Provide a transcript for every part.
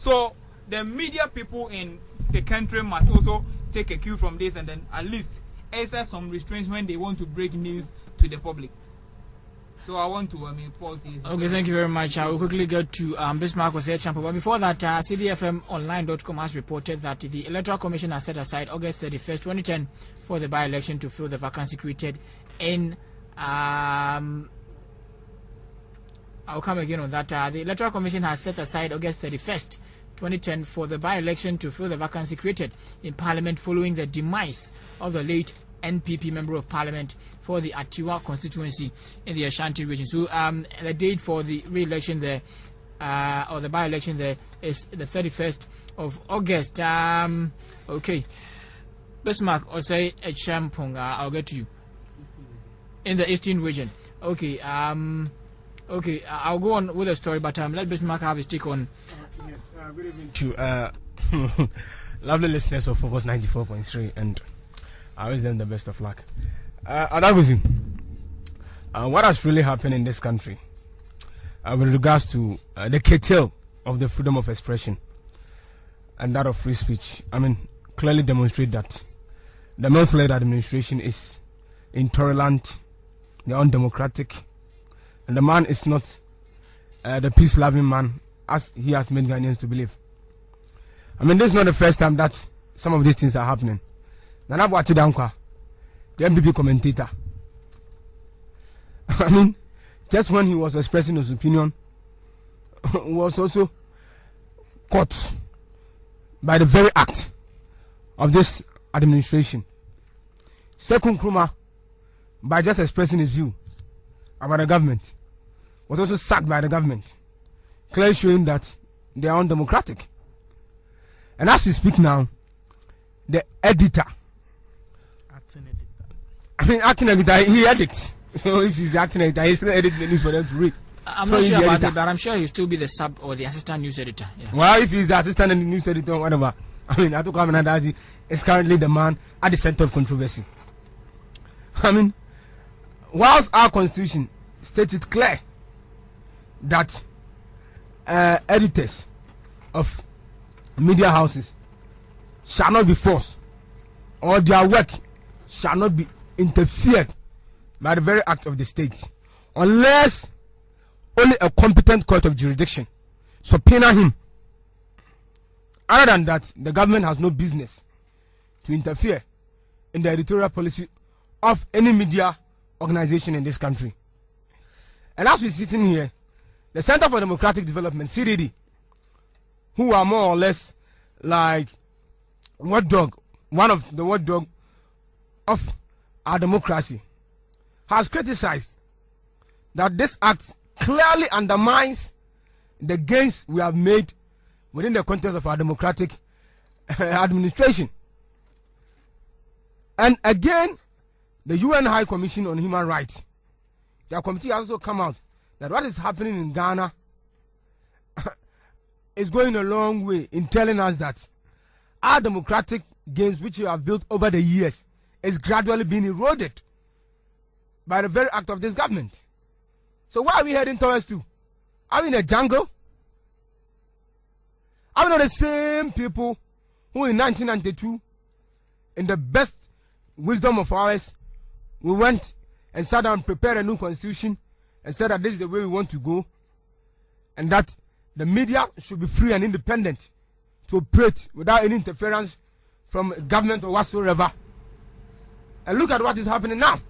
So the media people in the country must also take a cue from this and then at least exercise some restraints when they want to break news to the public. So I want to pause here. Okay, thank you very much. I will quickly get to Bismarck was champion. But before that, CDFMonline.com has reported that the Electoral Commission has set aside August 31st, 2010 for the by-election to fill the vacancy created in I'll come again on that. The Electoral Commission has set aside August 31st, 2010 for the by-election to fill the vacancy created in Parliament following the demise of the late NPP Member of Parliament for the Atiwa constituency in the Ashanti region. So the date for the re-election there, or the by-election there, is the 31st of August. Okay. Bismarck, or say a champong, I'll get to you. In the Eastern region. Okay. Okay, I'll go on with the story, but let Bismarck have his take on. Yes, good evening to lovely listeners of Focus 94.3, and I wish them the best of luck. Atta-kusi, what has really happened in this country with regards to the curtail of the freedom of expression and that of free speech, clearly demonstrate that the Mills-led administration is intolerant, they're undemocratic, and the man is not the peace-loving man as he has made Ghanaians to believe. This is not the first time that some of these things are happening. Nana Boachi Dankwa, the MPP commentator, just when he was expressing his opinion, was also caught by the very act of this administration. Sekun Nkrumah, by just expressing his view about the government, was also sacked by the government, clearly showing that they are undemocratic. And as we speak now, the editor, acting editor, he edits. So if he's the acting editor, he still edits the news for them to read. I'm not sure about that, but I'm sure he'll still be the sub or the assistant news editor. Yeah. Well, if he's the assistant and the news editor or whatever, Atuku Amenadazi is currently the man at the center of controversy. Whilst our constitution states it clear that editors of media houses shall not be forced, or their work shall not be interfered by the very act of the state, unless only a competent court of jurisdiction subpoena him. Other than that, the government has no business to interfere in the editorial policy of any media organization in this country. And as we're sitting here, the Center for Democratic Development, CDD, who are more or less like watchdog, one of the watchdog of our democracy, has criticized that this act clearly undermines the gains we have made within the context of our democratic administration. And again, the UN High Commission on Human Rights, their committee has also come out that what is happening in Ghana is going a long way in telling us that our democratic gains which we have built over the years is gradually being eroded by the very act of this government. So where are we heading towards to? Are we in a jungle? Are we not the same people who in 1992, in the best wisdom of ours, we went and sat down, prepared a new constitution, and said that this is the way we want to go, and that the media should be free and independent to operate without any interference from government or whatsoever. And look at what is happening now.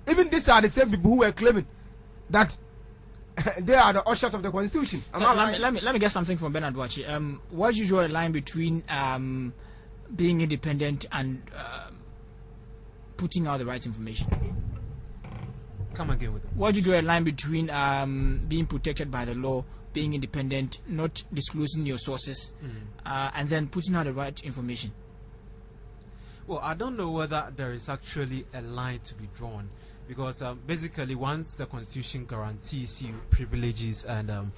Even these are the same people who were claiming that they are the ushers of the constitution. Let me get something from Bernard Wachi. What's usually the line between being independent and putting out the right information? Come again with it. What do you draw a line between being protected by the law, being independent, not disclosing your sources, and then putting out the right information? Well, I don't know whether there is actually a line to be drawn, because basically once the constitution guarantees you privileges and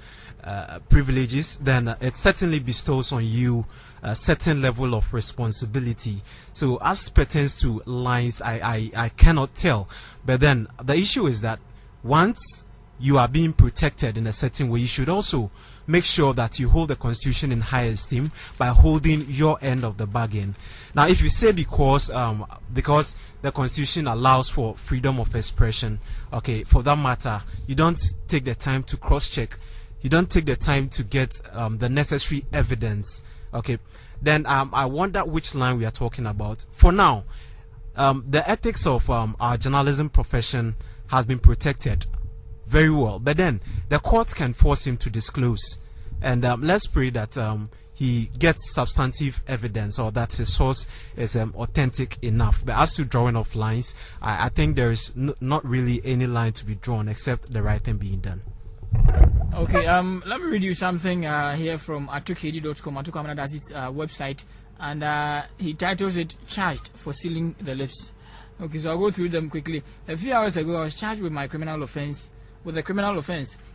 privileges, then it certainly bestows on you a certain level of responsibility. So as pertains to lines, I cannot tell. But then the issue is that once you are being protected in a certain way, you should also make sure that you hold the Constitution in high esteem by holding your end of the bargain. Now, if you say because the Constitution allows for freedom of expression, okay, for that matter, you don't take the time to cross-check, you don't take the time to get the necessary evidence, okay, then I wonder which line we are talking about. For now, the ethics of our journalism profession has been protected very well, but then the court can force him to disclose, and let's pray that he gets substantive evidence, or that his source is authentic enough. But as to drawing of lines, I think there is not really any line to be drawn except the right thing being done. Okay, let me read you something here from atta-kusi.com. Atta does his website, and he titles it "Charged for Sealing the Lips." Okay, so I'll go through them quickly. A few hours ago, I was charged with a criminal offense.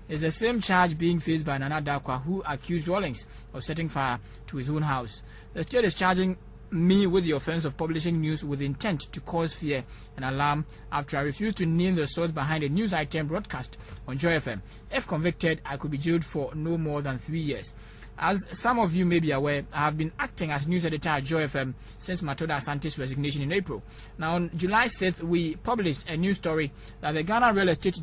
It's the same charge being faced by Nana Dakwa, who accused Rawlings of setting fire to his own house. The state is charging me with the offense of publishing news with intent to cause fear and alarm after I refused to name the source behind a news item broadcast on Joy FM. If convicted, I could be jailed for no more than 3 years. As some of you may be aware, I have been acting as news editor at Joy FM since Matoda Asante's resignation in April. Now, on July 6th, we published a news story that the Ghana Real Estate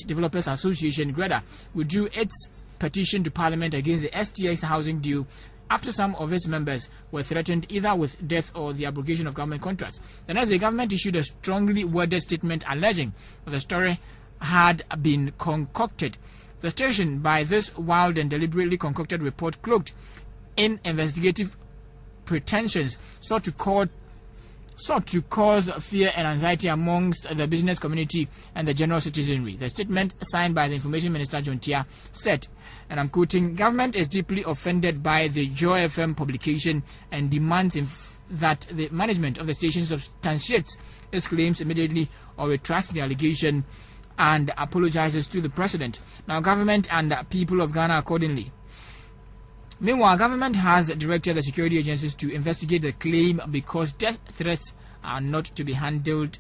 Developers Association, GREDA, withdrew its petition to Parliament against the STX housing deal after some of its members were threatened either with death or the abrogation of government contracts. The next day, the government issued a strongly worded statement alleging that the story had been concocted. The station, by this wild and deliberately concocted report cloaked in investigative pretensions, sought to cause fear and anxiety amongst the business community and the general citizenry. The statement, signed by the Information Minister John Tia, said, and I'm quoting, "Government is deeply offended by the Joy FM publication and demands that the management of the station substantiates its claims immediately or retracts the allegation and apologizes to the president." Now, government and people of Ghana accordingly. Meanwhile, government has directed the security agencies to investigate the claim because death threats are not to be handled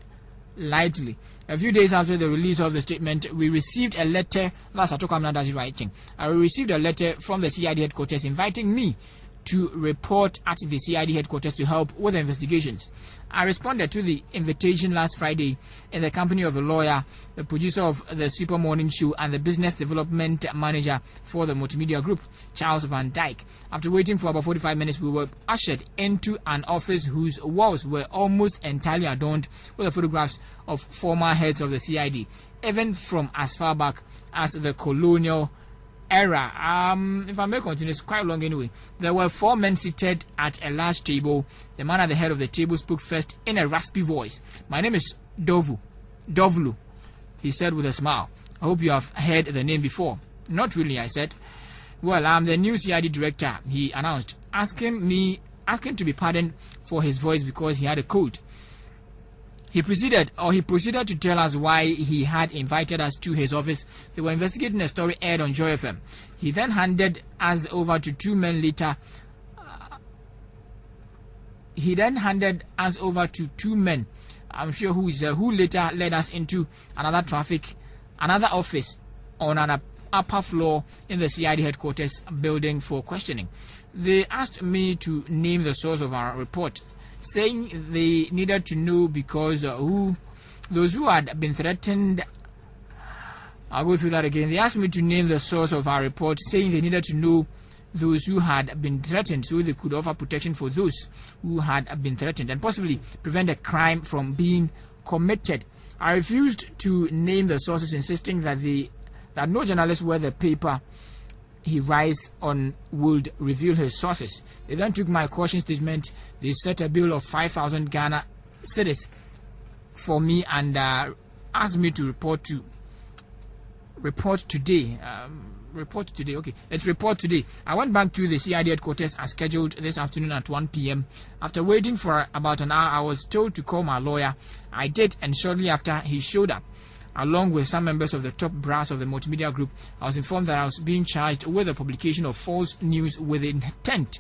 lightly. A few days after the release of the statement, we received a letter. That's Atokamnada's writing. I received a letter from the CID headquarters inviting me to report at the CID headquarters to help with the investigations. I responded to the invitation last Friday in the company of a lawyer, the producer of the Super Morning Show, and the business development manager for the multimedia group, Charles Van Dyke. After waiting for about 45 minutes, we were ushered into an office whose walls were almost entirely adorned with the photographs of former heads of the CID, even from as far back as the colonial era. If I may continue, it's quite long anyway. There were 4 men seated at a large table. The man at the head of the table spoke first in a raspy voice. "My name is Dovlu," he said with a smile. "I hope you have heard the name before." "Not really," I said. "Well, I'm the new CID director," he announced, asking to be pardoned for his voice because he had a cold. He proceeded to tell us why he had invited us to his office. They were investigating a story aired on Joy FM. He then handed us over to 2 men later. I'm sure who later led us into another office on an upper floor in the CID headquarters building for questioning. They asked me to name the source of our report, saying they needed to know because those who had been threatened. I'll go through that again. They asked me to name the source of our report, saying they needed to know those who had been threatened so they could offer protection for those who had been threatened and possibly prevent a crime from being committed. I refused to name the sources, insisting that no journalist where the paper he writes on would reveal his sources. They then took my caution statement. They set a bill of 5,000 Ghana cedis for me and asked me to report today. Okay, let's report today. I went back to the CID headquarters as scheduled this afternoon at 1 p.m. After waiting for about an hour, I was told to call my lawyer. I did, and shortly after, he showed up. Along with some members of the top brass of the multimedia group, I was informed that I was being charged with the publication of false news with intent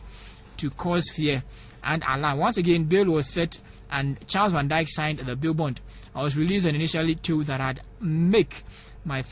to cause fear and alarm. Once again, bail was set and Charles Van Dyke signed the bail bond. I was released and initially told that I'd make my